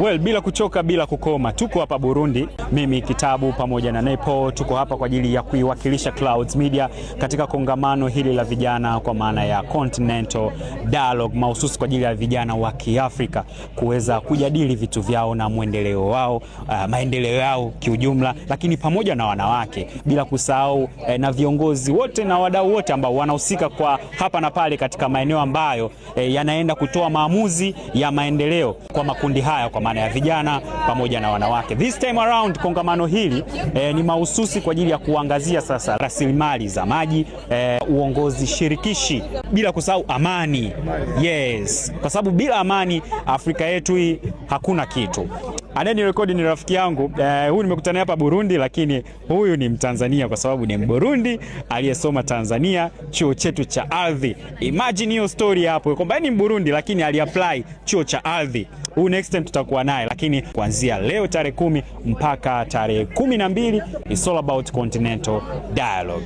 Well, bila kuchoka bila kukoma, tuko hapa Burundi, mimi Kitabu pamoja na Nepo, tuko hapa kwa ajili ya kuiwakilisha Clouds Media katika kongamano hili la vijana kwa maana ya Continental Dialogue, mahususi kwa ajili ya vijana wa Kiafrika kuweza kujadili vitu vyao na mwendeleo wao, maendeleo yao kiujumla, lakini pamoja na wanawake, bila kusahau na viongozi wote na wadau wote ambao wanahusika kwa hapa na pale katika maeneo ambayo yanaenda kutoa maamuzi ya maendeleo kwa makundi haya kwa maana ya vijana pamoja na wanawake. This time around kongamano hili ni mahususi kwa ajili ya kuangazia sasa rasilimali za maji, uongozi shirikishi, bila kusahau amani. Yes, kwa sababu bila amani Afrika yetu hii hakuna kitu. Aneni rekodi ni rafiki yangu, huyu nimekutana hapa Burundi, lakini huyu ni Mtanzania kwa sababu ni Mburundi aliyesoma Tanzania, chuo chetu cha ardhi. Imagine hiyo story hapo, kwamba ni Mburundi lakini aliapply chuo cha ardhi. Huyu next time tutakuwa naye, lakini kuanzia leo tarehe 10 mpaka tarehe 12 it's all about Continental Dialogue.